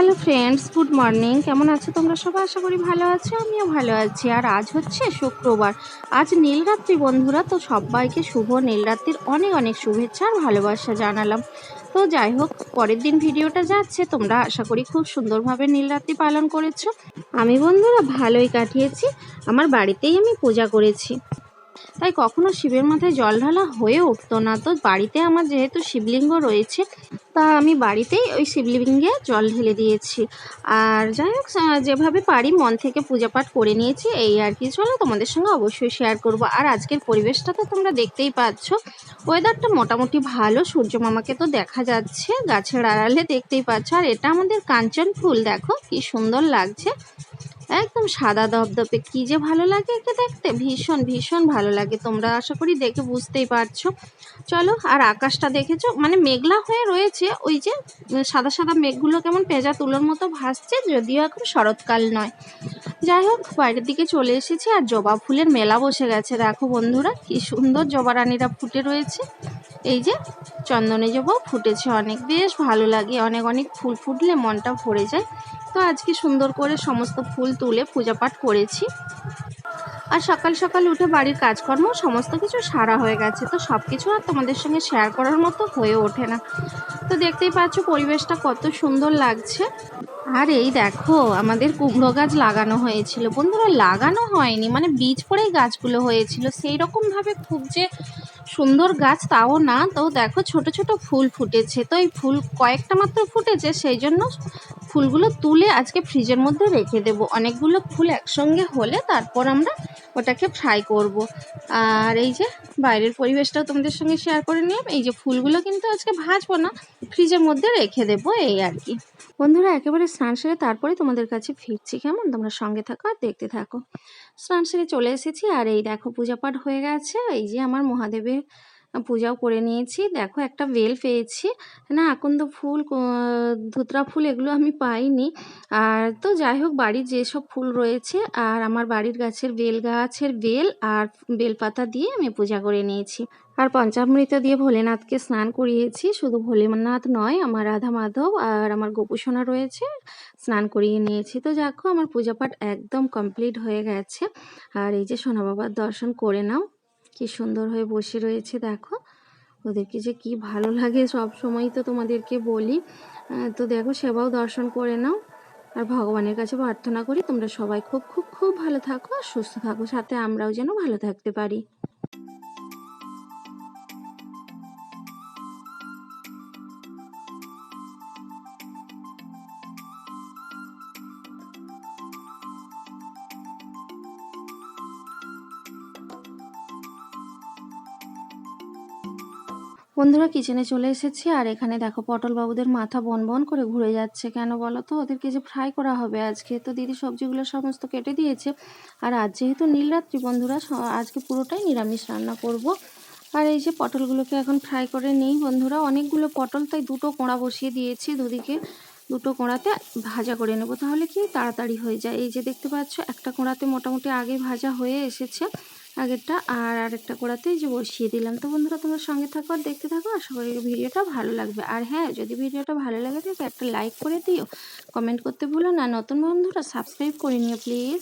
Hello friends, good morning. কেমন আছো তোমরা সবাই? আশা করি ভালো আছো, আমিও ভালো আছি। আর আজ হচ্ছে শুক্রবার, আজ নীলরাত্রি বন্ধুরা। তো সবাইকে শুভ নীলরাত্রির অনেক অনেক শুভেচ্ছা আর ভালোবাসা জানালাম। তো যাই হোক, পরের দিন ভিডিওটা যাচ্ছে, তোমরা আশা করি খুব সুন্দরভাবে নীলরাত্রি পালন করেছো। আমি বন্ধুরা ভালোই কাটিয়েছি। আমার বাড়িতেই আমি পূজা করেছি, তাই কখনো শিবের মাথায় জল ঢালা হয়ে উঠতো না। তো বাড়িতে আমার যেহেতু শিবলিঙ্গ রয়েছে, তা আমি বাড়িতেই ওই শিবলিঙ্গে জল ঢেলে দিয়েছি। আর যাই হোক, যেভাবে পারি মন থেকে পূজা পাঠ করে নিয়েছি, এই আর কি। চলো তোমাদের সঙ্গে অবশ্যই শেয়ার করব। আর আজকের পরিবেশটা তো তোমরা দেখতেই পাচ্ছ, ওয়েদারটা মোটামুটি ভালো। সূর্য মামাকে তো দেখা যাচ্ছে গাছের আড়ালে, দেখতেই পাচ্ছ। আর এটা আমাদের কাঞ্চন ফুল, দেখো কি সুন্দর লাগছে, একদম সাদা দপদপে। কি যে ভালো লাগে একে দেখতে, ভীষণ ভীষণ ভালো লাগে। তোমরা আশা করি দেখে বুঝতেই পারছো। চলো, আর আকাশটা দেখেছো, মানে মেঘলা হয়ে রয়েছে। ওই যে সাদা সাদা মেঘগুলো কেমন পেঁজা তুলোর মতো ভাসছে, যদিও এখন শরৎকাল নয়। যাই হোক, বাইরের দিকে চলে এসেছি। আর জবা ফুলের মেলা বসে গেছে, দেখো বন্ধুরা কি সুন্দর জবা রানীরা ফুটে রয়েছে। এই যে চন্দনে জবাও ফুটেছে অনেক, বেশ ভালো লাগে। অনেক অনেক ফুল ফুটলে মনটা ভরে যায়। তো আজকে সুন্দর করে সমস্ত ফুল তুলে পূজা পাঠ করেছি। আর সকাল সকাল উঠে বাড়ির কাজকর্ম সমস্ত কিছু সারা হয়ে গেছে। তো সব কিছু আর তোমাদের সঙ্গে শেয়ার করার মতো হয়ে ওঠে না। তো দেখতেই পাচ্ছ পরিবেশটা কত সুন্দর লাগছে। আর এই দেখো, আমাদের কুমড়ো গাছ লাগানো হয়েছিল বন্ধুরা, লাগানো হয়নি মানে বীজ পড়েই গাছগুলো হয়েছিল। সেই রকমভাবে খুব যে সুন্দর গাছ তাও না। তো দেখো ছোট ছোট ফুল ফুটেছে। তো এই ফুল কয়েকটা মাত্র ফুটেছে, সেই জন্য ফুলগুলো তুলে আজকে ফ্রিজের মধ্যে রেখে দেব। অনেকগুলো ফুল একসঙ্গে হলে তারপর আমরা ওটাকে ফ্রাই করব। আর এই যে বাইরের পরিবেশটাও তোমাদের সঙ্গে শেয়ার করে নিলাম। এই যে ফুলগুলো কিন্তু আজকে ভাজবো না, ফ্রিজের মধ্যে রেখে দেব, এই আর কি। বন্ধুরা একেবারে স্নান সেরে তারপরে তোমাদের কাছে ফিরছি, কেমন? তোমরা সঙ্গে থাকো আর দেখতে থাকো। স্নান সেরে চলে এসেছি। আর এই দেখো পূজা পাঠ হয়ে গেছে। এই যে আমার মহাদেবের পূজাও করে নিয়েছি। দেখো একটা বেল পেয়েছি, না আকন্দ ফুল, ধুতরা ফুল এগুলো আমি পাইনি। আর তো যাই হোক, বাড়ির যেসব ফুল রয়েছে আর আমার বাড়ির গাছের বেল গাছের বেল আর বেলপাতা দিয়ে আমি পূজা করে নিয়েছি। আর পঞ্চামৃত দিয়ে ভোলেনাথকে স্নান করিয়েছি। শুধু ভোলেনাথ নয়, আমার রাধা মাধব আর আমার গোপুসোনা রয়েছে, স্নান করিয়ে নিয়েছি। তো দেখো আমার পূজা পাঠ একদম কমপ্লিট হয়ে গেছে। আর এই যে সোনা বাবার দর্শন করে নাও, কি সুন্দর হয়ে বসে রয়েছে দেখো। ওদেরকে যে কি ভালো লাগে, সব সময় তো তোমাদেরকে বলি। তো দেখো সেবাও দর্শন করে নাও। আর ভগবানের কাছে প্রার্থনা করি তোমরা সবাই খুব খুব খুব ভালো থাকো আর সুস্থ থাকো, সাথে আমরাও যেন ভালো থাকতে পারি। বন্ধুরা কিচেনে চলে এসেছি। আর এখানে দেখো পটল বাবুদের মাথা বন বন করে ঘুরে যাচ্ছে। কেন বলো তো? ওদেরকে যে ফ্রাই করা হবে আজকে। তো দিদি সবজিগুলো সমস্ত কেটে দিয়েছে। আর আজ যেহেতু নীলরাত্রি বন্ধুরা, আজকে পুরোটাই নিরামিষ রান্না করব। আর এই যে পটলগুলোকে এখন ফ্রাই করে নিই বন্ধুরা। অনেকগুলো পটল, তাই দুটো কোঁড়া বসিয়ে দিয়েছি। দুদিকে দুটো কোঁড়াতে ভাজা করে নেব, তাহলে কি তাড়াতাড়ি হয়ে যায়। এই যে দেখতে পাচ্ছ একটা কোঁড়াতে মোটামুটি আগে ভাজা হয়ে এসেছে আগেরটা, আর আরেকটা কড়াতে যে বসিয়ে দিলাম। তো বন্ধুরা তোমরা সঙ্গে থাকো আর দেখতে থাকো, আশা করি ভিডিওটা ভালো লাগবে। আর হ্যাঁ, যদি ভিডিওটা ভালো লাগে থাকে একটা লাইক করে দিও, কমেন্ট করতে ভুলো না। নতুন বন্ধুরা সাবস্ক্রাইব করে নিও প্লিজ।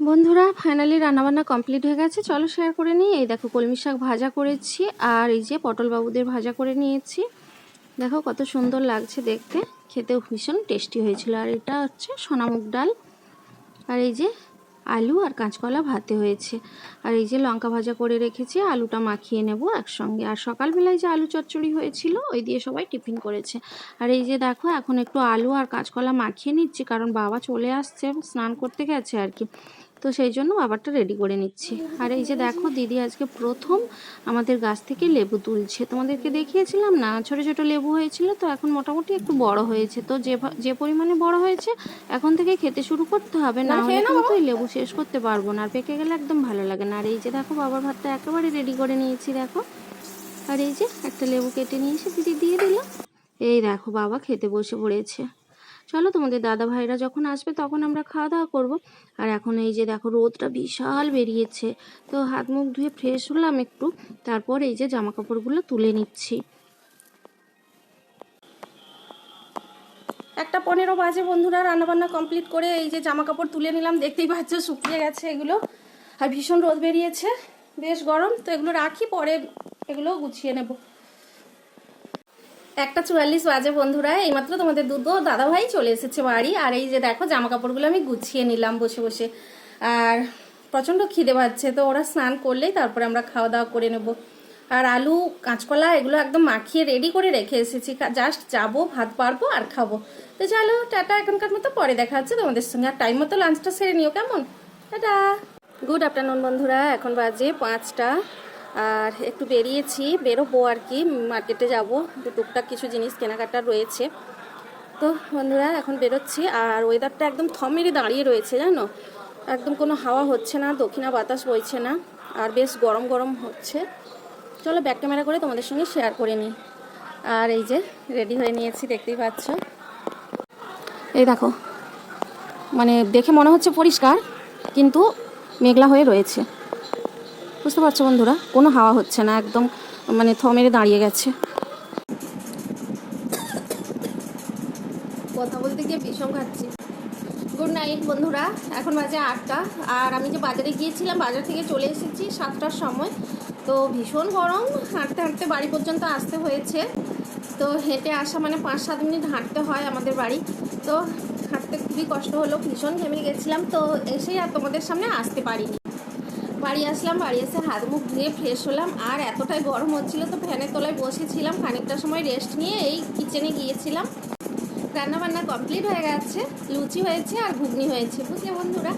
বন্ধুরা ফাইনালি রান্নাবান্না কমপ্লিট হয়ে গেছে, চলো শেয়ার করে নিই। এই দেখো কলমি শাক ভাজা করেছি, আর এই যে পটল বাবুদের ভাজা করে নিয়েছি। দেখো কত সুন্দর লাগছে দেখতে, খেতেও ভীষণ টেস্টি হয়েছিল। আর এটা হচ্ছে সোনামুগ ডাল। আর এই যে আলু আর কাঁচকলা ভাতে হয়েছে। আর এই যে লঙ্কা ভাজা করে রেখেছি, আলুটা মাখিয়ে নেব একসঙ্গে। আর সকালবেলায় যে আলু চচ্চড়ি হয়েছিল ওই দিয়ে সবাই টিফিন করেছে। আর এই যে দেখো এখন একটু আলু আর কাঁচকলা মাখিয়ে নিচ্ছি, কারণ বাবা চলে আসছে, স্নান করতে গেছে আর কি, তো সেই জন্য বাবারটা রেডি করে নিচ্ছি। আর এই যে দেখো দিদি আজকে প্রথম আমাদের গাছ থেকে লেবু তুলছে। তোমাদেরকে দেখিয়েছিলাম না, ছোট ছোট লেবু হয়েছিল, তো এখন মোটামুটি একটু বড় হয়েছে। তো যে পরিমাণে বড় হয়েছে এখন থেকে খেতে শুরু করতে হবে, না হলে কিন্তু এই লেবু শেষ করতে পারবো না, আর পেকে গেলে একদম ভালো লাগে না। আর এই যে দেখো বাবার ভাতটা একেবারে রেডি করে নিয়েছি দেখো। আর এই যে একটা লেবু কেটে নিয়ে এসে দিদি দিয়ে দিল। এই দেখো বাবা খেতে বসে পড়েছে। চলো তোমাদের দাদা ভাইরা যখন আসবে তখন আমরা খাওয়া দাওয়া করবো। আর এখন এই যে দেখো রোদটা বিশাল বেরিয়েছে, তো হাত মুখ ধুয়ে ফ্রেশ হলাম একটু, তারপর এই যে জামা কাপড়গুলো তুলে নিচ্ছি। 1:15 বাজে বন্ধুরা, রান্নাবান্না কমপ্লিট করে এই যে জামা কাপড় তুলে নিলাম, দেখতেই পাচ্ছ শুকিয়ে গেছে এগুলো। আর ভীষণ রোদ বেরিয়েছে, বেশ গরম, তো এগুলো রাখি, পরে এগুলো গুছিয়ে নেব। 1:44 বাজে বন্ধুরা, এইমাত্র তোমাদের দুধ দাদাভাই চলে এসেছে বাড়ি। আর এই যে দেখো জামা কাপড়গুলো আমি গুছিয়ে নিলাম বসে বসে। আর প্রচণ্ড খিদে পাচ্ছে, তো ওরা স্নান করলেই তারপরে আমরা খাওয়া দাওয়া করে নেব। আর আলু কাঁচকলা এগুলো একদম মাখিয়ে রেডি করে রেখে এসেছি, জাস্ট যাবো ভাত পারবো আর খাবো। তো চলো টাটা, এখনকার মতো পরে দেখা হচ্ছে তোমাদের সঙ্গে। আর টাইম মতো লাঞ্চটা সেরে নিও কেমন। টাটা, গুড আফটারনুন বন্ধুরা, এখন বাজে 5টা। আর একটু বেরোবো আর কি, মার্কেটে যাব, টুকটাক কিছু জিনিস কেনাকাটা রয়েছে। তো বন্ধুরা এখন বেরোচ্ছি। আর ওয়েদারটা একদম থম মেরে দাঁড়িয়ে রয়েছে জানো, একদম কোনো হাওয়া হচ্ছে না, দক্ষিণা বাতাস বইছে না, আর বেশ গরম গরম হচ্ছে। চলো ব্যাক ক্যামেরা করে তোমাদের সঙ্গে শেয়ার করে নিই। আর এই যে রেডি হয়ে নিয়েছি, দেখতেই পাচ্ছ। এই দেখো, মানে দেখে মনে হচ্ছে পরিষ্কার, কিন্তু মেঘলা হয়ে রয়েছে, বুঝতে পারছো বন্ধুরা, কোনো হাওয়া হচ্ছে না, একদম মানে থমেরে দাঁড়িয়ে গেছে। কথা বলতে গিয়ে বিষম খাচ্ছি। গুড নাইট বন্ধুরা, এখন বাজে 8টা। আর আমি যে বাজারে গিয়েছিলাম, বাজার থেকে চলে এসেছি 7টার সময়। তো ভীষণ গরম, হাঁটতে হাঁটতে বাড়ি পর্যন্ত আসতে হয়েছে। তো হেঁটে আসা মানে 5-7 মিনিট হাঁটতে হয় আমাদের বাড়ি, তো হাঁটতে খুবই কষ্ট হলো, ভীষণ ঘেমে গেছিলাম। তো এসেই আর তোমাদের সামনে আসতে পারিনি। বাড়ি আসলাম, বাড়ি এসে হাত মুখ ধুয়ে ফ্রেশ হলাম। আর এতটাই গরম হচ্ছিল, তো ফ্যানের তলায় বসেছিলাম, খানিকটা সময় রেস্ট নিয়ে এই কিচেনে গিয়েছিলাম। রান্নাবান্না কমপ্লিট হয়ে গেছে, লুচি হয়েছে আর ঘুগনি হয়েছে, বুঝলে বন্ধুরা।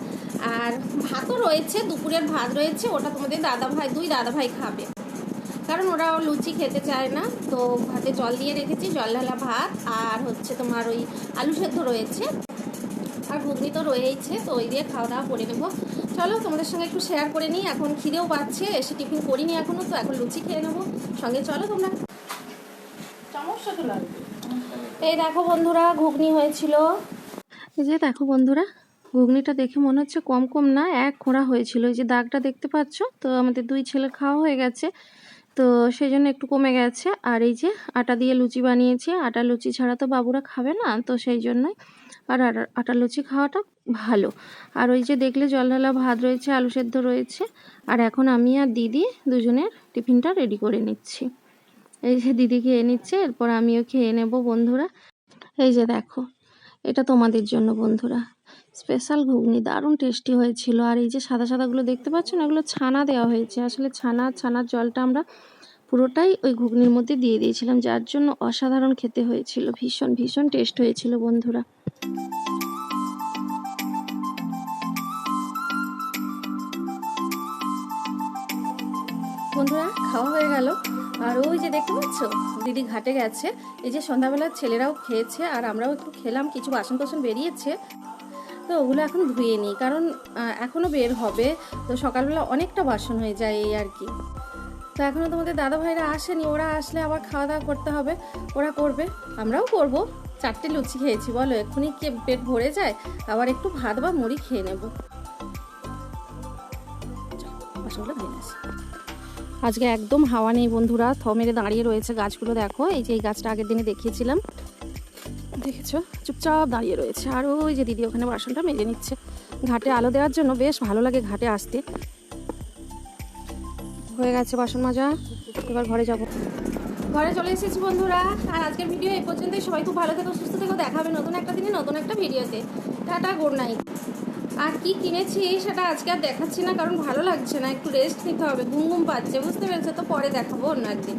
আর ভাতও রয়েছে, দুপুরের ভাত রয়েছে, ওটা তোমাদের দুই দাদাভাই খাবে, কারণ ওরা লুচি খেতে চায় না। তো ভাতে জল দিয়ে রেখেছি, জল ঢালা ভাত, আর হচ্ছে তোমার ওই আলু সেদ্ধ রয়েছে, আর ঘুগনি তো রয়েইছে, তো ওই দিয়ে খাওয়া দাওয়া করে নেবো। চলো তোমাদের সঙ্গে একটু শেয়ার করে নিই, এখন খিদেও পাচ্ছে, এসে টিফিন করিনি এখনও, তো এখন লুচি খেয়ে নেবো সঙ্গে। চলো তোমরা। এই দেখো বন্ধুরা, ঘুগনি হয়েছিল। এই যে দেখো বন্ধুরা, ঘুগনিটা দেখে মনে হচ্ছে কম কম না, এক খোঁড়া হয়েছিল, এই যে দাগটা দেখতে পাচ্ছ। তো আমাদের 2 ছেলের খাওয়া হয়ে গেছে, তো সেই জন্য একটু কমে গেছে। আর এই যে আটা দিয়ে লুচি বানিয়েছি, আটা লুচি ছাড়া তো বাবুরা খাবে না, তো সেই জন্যই। আর আটা লুচি খাওয়াটা ভালো। আর ওই যে দেখলে জল ঢালা ভাত রয়েছে, আলু সেদ্ধ রয়েছে। আর এখন আমি আর দিদি দুজনের টিফিনটা রেডি করে নিচ্ছি। এই যে দিদি খেয়ে নিচ্ছে, এরপর আমিও খেয়ে নেব বন্ধুরা। এই যে দেখো, এটা তোমাদের জন্য বন্ধুরা, স্পেশাল ঘুগনি, দারুণ টেস্টি হয়েছিল। আর এই যে সাদা সাদাগুলো দেখতে পাচ্ছ না, এগুলো ছানা দেওয়া হয়েছে। আসলে ছানার জলটা আমরা পুরোটাই ওই ঘুগনির মধ্যে দিয়ে দিয়েছিলাম, যার জন্য অসাধারণ খেতে হয়েছিল, ভীষণ ভীষণ টেস্ট হয়েছিল বন্ধুরা। বন্ধুরা খাওয়া হয়ে গেল। আর ওই যে দেখতে পাচ্ছ দিদি ঘাটে গেছে, এই যে সন্ধ্যাবেলা ছেলেরাও খেয়েছে আর আমরাও একটু খেলাম, কিছু বাসন টাসন বেরিয়েছে, তো ওগুলো এখন ধুয়ে নিই, কারণ এখনও বের হবে, তো সকালবেলা অনেকটা বাসন হয়ে যায় এই আর কি। তো এখনও তোমাদের দাদা ভাইরা আসেনি, ওরা আসলে আবার খাওয়া দাওয়া করতে হবে, ওরা করবে, আমরাও করব। 4টে লুচি খেয়েছি, বলো এক্ষুনি কে পেট ভরে যায়, আবার একটু ভাত বা মুড়ি খেয়ে নেব। বাসনগুলো ধুয়ে আসি। আজকে একদম হাওয়া নেই বন্ধুরা, থমেরে দাঁড়িয়ে রয়েছে গাছগুলো। দেখো এই যে এই গাছটা আগের দিনে দেখিয়েছিলাম, দেখেছো, চুপচাপ দাঁড়িয়ে রয়েছে। আর ওই যে দিদি ওখানে বাসনটা মেজে নিচ্ছে, ঘাটে আলো দেওয়ার জন্য বেশ ভালো লাগে ঘাটে আসতে। হয়ে গেছে বাসন মাজা, এবার ঘরে যাব। ঘরে চলে এসেছি বন্ধুরা। আর আজকের ভিডিও এই পর্যন্তই। সবাই খুব ভালো থেকো, সুস্থ থেকো, দেখা হবে নতুন একটা দিনে নতুন একটা ভিডিওতে। Tata, good night. আর কি কিনেছি সেটা আজকে আর দেখাচ্ছি না, কারণ ভালো লাগছে না, একটু রেস্ট নিতে হবে, ঘুম ঘুম পাচ্ছে, বুঝতে পেরেছো তো, পরে দেখাবো অন্য একদিন।